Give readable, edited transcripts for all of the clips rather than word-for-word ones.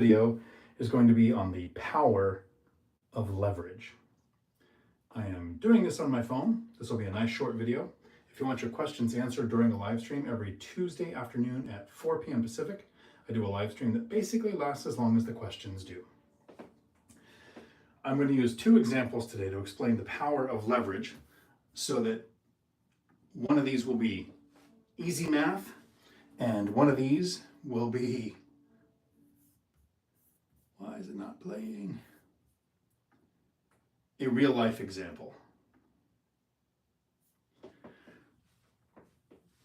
Video is going to be on the power of leverage. I am doing this on my phone. This will be a nice short video. If you want your questions answered during a live stream every Tuesday afternoon at 4 p.m. Pacific, I do a live stream that basically lasts as long as the questions do. I'm going to use two examples today to explain the power of leverage so that one of these will be easy math and one of these will be, why is it not playing? A real life example.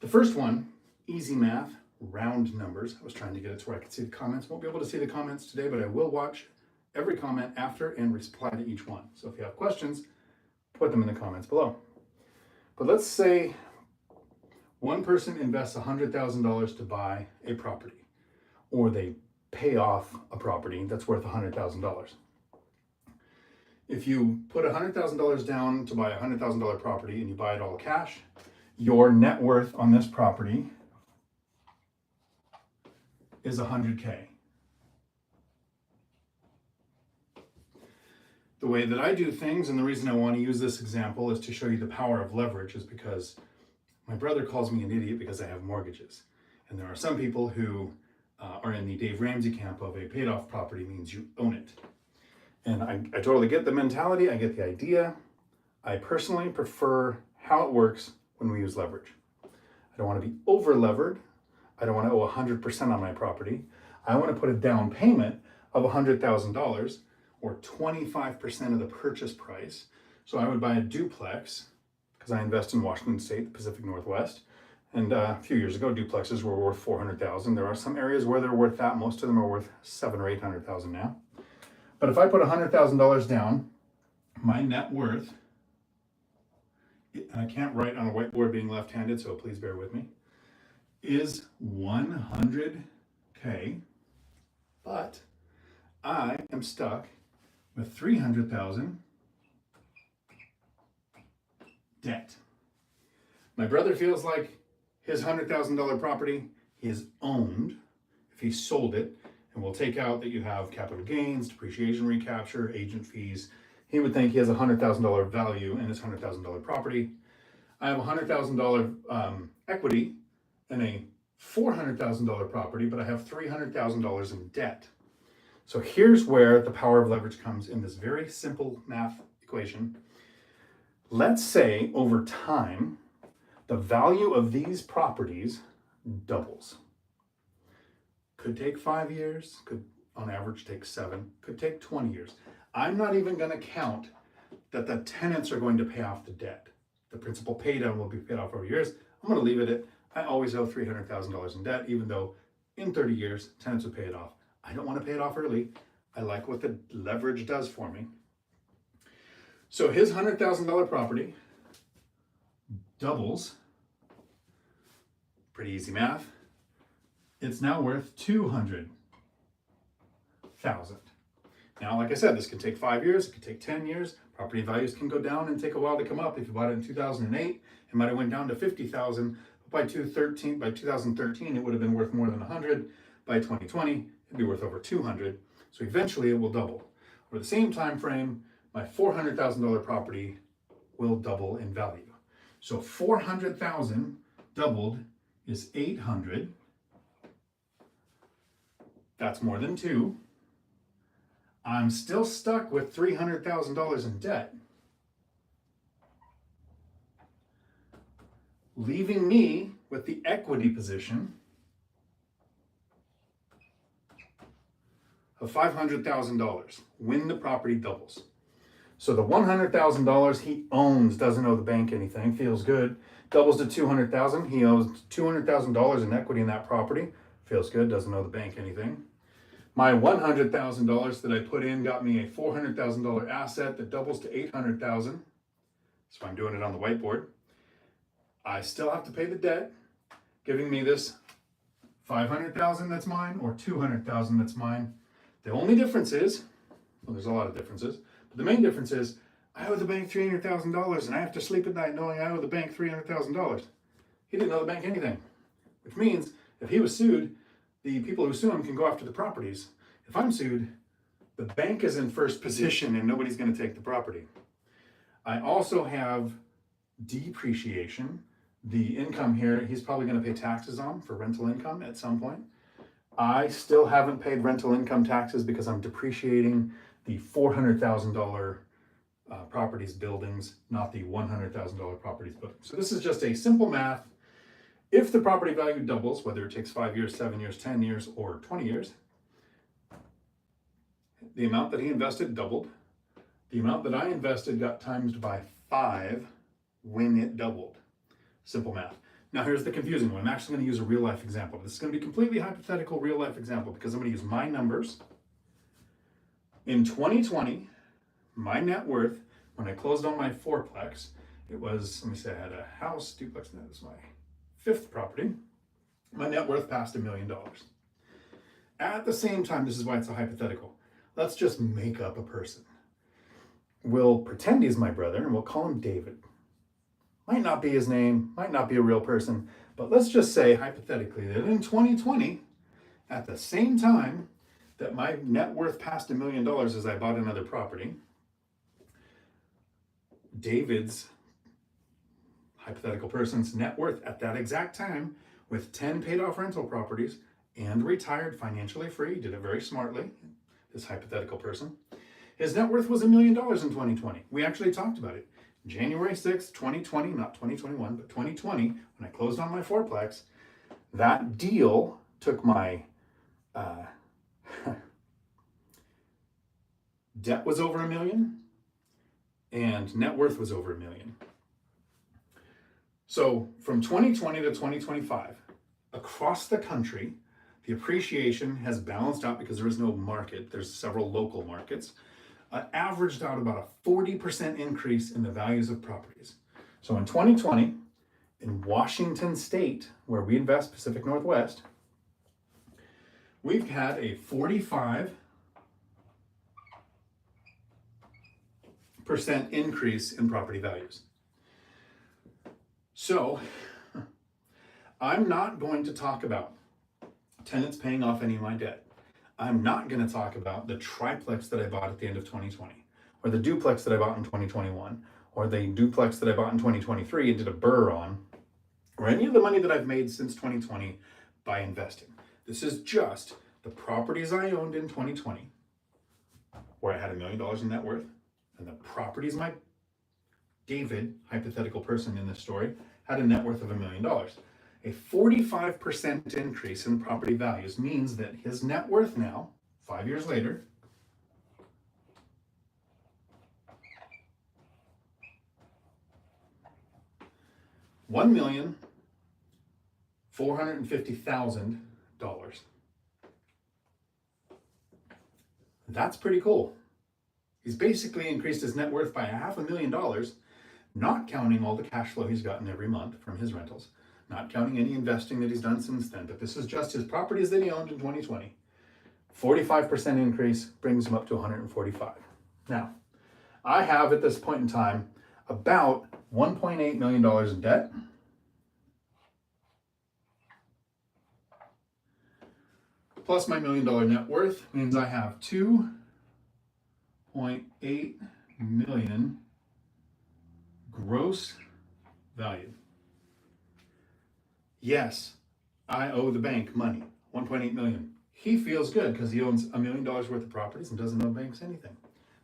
The first one, easy math, round numbers. I was trying to get it to where I could see the comments. Won't be able to see the comments today, but I will watch every comment after and reply to each one. So if you have questions, put them in the comments below. But let's say one person invests $100,000 to buy a property, or they pay off a property that's worth $100,000. If you put $100,000 down to buy a $100,000 property and you buy it all cash, your net worth on this property is $100K. The way that I do things, and the reason I want to use this example is to show you the power of leverage, is because my brother calls me an idiot because I have mortgages. And there are some people who are in the Dave Ramsey camp of a paid off property means you own it. And I totally get the mentality, I get the idea. I personally prefer how it works when we use leverage. I don't want to be over levered. I don't want to owe 100% on my property. I want to put a down payment of $100,000 or 25% of the purchase price. So I would buy a duplex because I invest in Washington State, the Pacific Northwest. And a few years ago, duplexes were worth $400,000. There are some areas where they're worth that. Most of them are worth $700,000 or $800,000 now. But if I put $100,000 down, my net worth, and I can't write on a whiteboard being left-handed, so please bear with me, is $100K, but I am stuck with $300,000 debt. My brother feels like his $100,000 property is owned if he sold it, and we'll take out that you have capital gains, depreciation recapture, agent fees. He would think he has a $100,000 value in his $100,000 property. I have a $100,000 equity in a $400,000 property, but I have $300,000 in debt. So here's where the power of leverage comes in this very simple math equation. Let's say over time, the value of these properties doubles. Could take 5 years, could on average take 7, could take 20 years. I'm not even going to count that the tenants are going to pay off the debt. The principal pay down will be paid off over years. I'm going to leave it at, I always owe $300,000 in debt, even though in 30 years, tenants will pay it off. I don't want to pay it off early. I like what the leverage does for me. So his $100,000 property doubles. Pretty easy math. It's now worth $200,000. Now, like I said, this could take 5 years, it could take 10 years. Property values can go down and take a while to come up. If you bought it in 2008, it might have went down to $50,000. By 2013, it would have been worth more than $100,000. By 2020, it'd be worth over $200,000. So eventually it will double. Over the same time frame, my $400,000 property will double in value. So $400,000 doubled is $800,000. That's more than 2. I'm still stuck with $300,000 in debt, leaving me with the equity position of $500,000 when the property doubles. So the $100,000 he owns, doesn't owe the bank anything, feels good. Doubles to $200,000, he owes $200,000 in equity in that property, feels good, doesn't owe the bank anything. My $100,000 that I put in got me a $400,000 asset that doubles to $800,000. So I'm doing it on the whiteboard. I still have to pay the debt, giving me this $500,000 that's mine or $200,000 that's mine. The only difference is, well, there's a lot of differences, but the main difference is I owe the bank $300,000 and I have to sleep at night knowing I owe the bank $300,000. He didn't owe the bank anything, which means if he was sued, the people who sue him can go after the properties. If I'm sued, the bank is in first position and nobody's going to take the property. I also have depreciation. The income here, he's probably going to pay taxes on for rental income at some point. I still haven't paid rental income taxes because I'm depreciating the $400,000 properties buildings, not the $100,000 properties buildings. So this is just a simple math. If the property value doubles, whether it takes 5 years, 7 years, 10 years, or 20 years, the amount that he invested doubled. The amount that I invested got times by 5 when it doubled. Simple math. Now here's the confusing one. I'm actually going to use a real life example. This is going to be a completely hypothetical real life example because I'm going to use my numbers. In 2020, my net worth, when I closed on my fourplex, it was, let me say I had a house, duplex, and that was my 5th property. My net worth passed $1 million. At the same time, this is why it's a hypothetical. Let's just make up a person. We'll pretend he's my brother and we'll call him David. Might not be his name, might not be a real person, but let's just say hypothetically that in 2020, at the same time that my net worth passed $1 million as I bought another property, David's hypothetical person's net worth at that exact time, with 10 paid off rental properties and retired financially free, did it very smartly, this hypothetical person, his net worth was $1 million in 2020. We actually talked about it. January 6th, 2020, not 2021, but 2020, when I closed on my fourplex, that deal took my debt was over $1 million and net worth was over $1 million. So from 2020 to 2025, across the country, the appreciation has balanced out because there is no market. There's several local markets. Averaged out about a 40% increase in the values of properties. So in 2020, in Washington State, where we invest, Pacific Northwest, we've had a 45% increase in property values. So I'm not going to talk about tenants paying off any of my debt. I'm not going to talk about the triplex that I bought at the end of 2020, or the duplex that I bought in 2021, or the duplex that I bought in 2023 and did a burr on, or any of the money that I've made since 2020 by investing. This is just the properties I owned in 2020, where I had $1 million in net worth, and the properties my David, hypothetical person in this story, had a net worth of $1 million. A 45% increase in property values means that his net worth now, 5 years later, $1,450,000. That's pretty cool. He's basically increased his net worth by $500,000, not counting all the cash flow he's gotten every month from his rentals. Not counting any investing that he's done since then, but this is just his properties that he owned in 2020. 45% increase brings him up to 145. Now, I have at this point in time about $1.8 million in debt. Plus my $1 million net worth means I have $2.8 million gross value. Yes, I owe the bank money, $1.8 million. He feels good because he owns $1 million worth of properties and doesn't owe banks anything.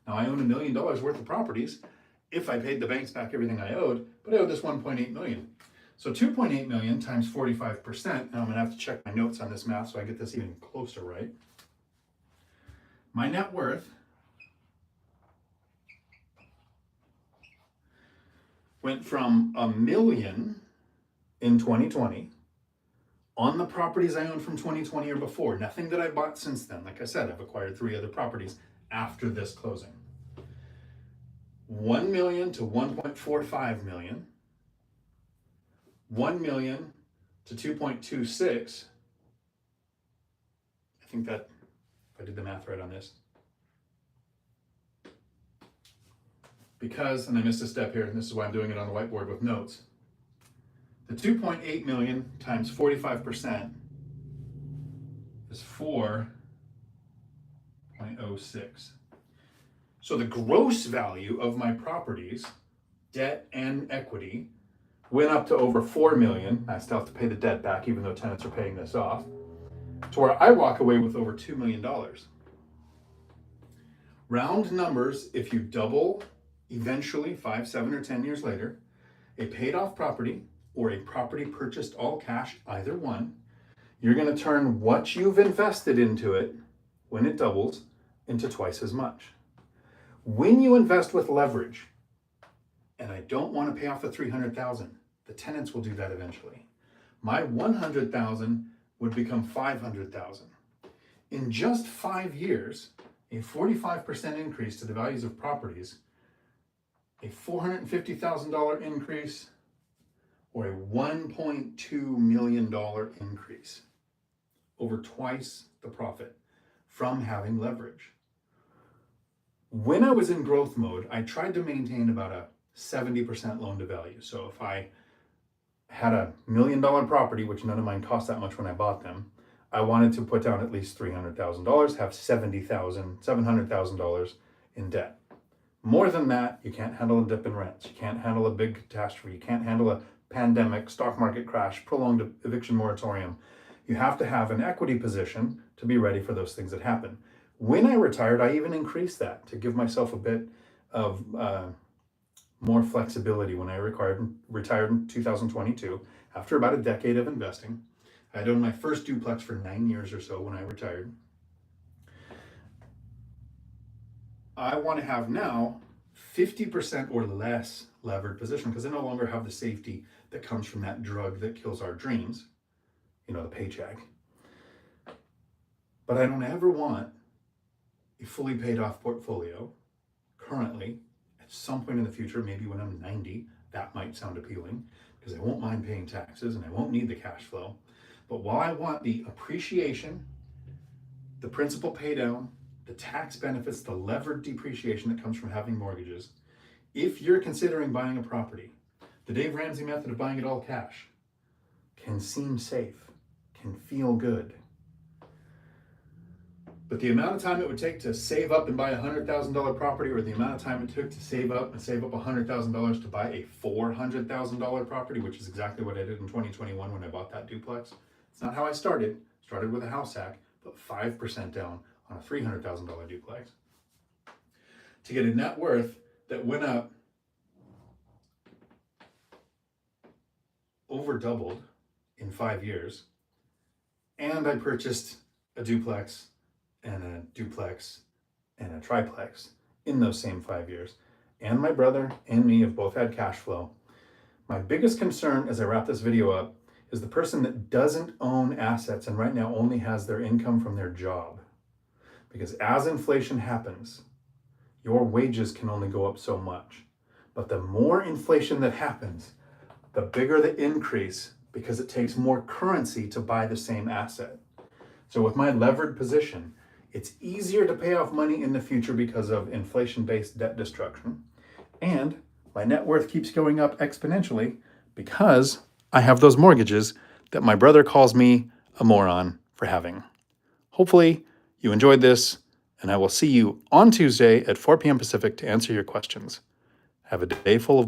Now I own $1 million worth of properties if I paid the banks back everything I owed, but I owe this $1.8 million. So $2.8 million times 45%, now I'm gonna have to check my notes on this math so I get this even closer right. My net worth went from $1 million in 2020 on the properties I owned from 2020 or before. Nothing that I bought since then. Like I said, I've acquired 3 other properties after this closing. 1 million to 1.45 million. 1 million to 2.26. I think that, if I did the math right on this. Because, and I missed a step here, and this is why I'm doing it on the whiteboard with notes. The 2.8 million times 45% is 4.8 million. 0.06. So the gross value of my properties, debt and equity, went up to over 4 million. I still have to pay the debt back even though tenants are paying this off, to where I walk away with over $2 million. Round numbers, if you double eventually 5, 7, or 10 years later, a paid off property or a property purchased all cash, either one, you're going to turn what you've invested into it when it doubles into twice as much. When you invest with leverage, and I don't want to pay off the $300,000, the tenants will do that eventually. My $100,000 would become $500,000. In just 5 years, a 45% increase to the values of properties, a $450,000 increase, or a $1.2 million increase, over twice the profit from having leverage. When I was in growth mode, I tried to maintain about a 70% loan to value. So if I had a $1 million property, which none of mine cost that much when I bought them, I wanted to put down at least $300,000, have $700,000 in debt. More than that, you can't handle a dip in rents. You can't handle a big catastrophe. You can't handle a pandemic, stock market crash, prolonged eviction moratorium. You have to have an equity position to be ready for those things that happen. When I retired, I even increased that to give myself a bit of more flexibility. When I retired in 2022, after about a decade of investing, I had owned my first duplex for 9 years or so when I retired. I want to have now 50% or less levered position because I no longer have the safety that comes from that drug that kills our dreams, the paycheck. But I don't ever want a fully paid off portfolio currently. At some point in the future, maybe when I'm 90, that might sound appealing because I won't mind paying taxes and I won't need the cash flow. But while I want the appreciation, the principal pay down, the tax benefits, the levered depreciation that comes from having mortgages, if you're considering buying a property, the Dave Ramsey method of buying it all cash can seem safe, can feel good. But the amount of time it would take to save up and buy a $100,000 property, or the amount of time it took to save up $100,000 to buy a $400,000 property, which is exactly what I did in 2021 when I bought that duplex. It's not how I started. Started with a house hack, but 5% down on a $300,000 duplex. To get a net worth that went up over doubled in 5 years, and I purchased a duplex and a duplex and a triplex in those same 5 years. And my brother and me have both had cash flow. My biggest concern as I wrap this video up is the person that doesn't own assets and right now only has their income from their job. Because as inflation happens, your wages can only go up so much. But the more inflation that happens, the bigger the increase because it takes more currency to buy the same asset. So with my levered position, it's easier to pay off money in the future because of inflation-based debt destruction. And my net worth keeps going up exponentially because I have those mortgages that my brother calls me a moron for having. Hopefully you enjoyed this, and I will see you on Tuesday at 4 p.m. Pacific to answer your questions. Have a day full of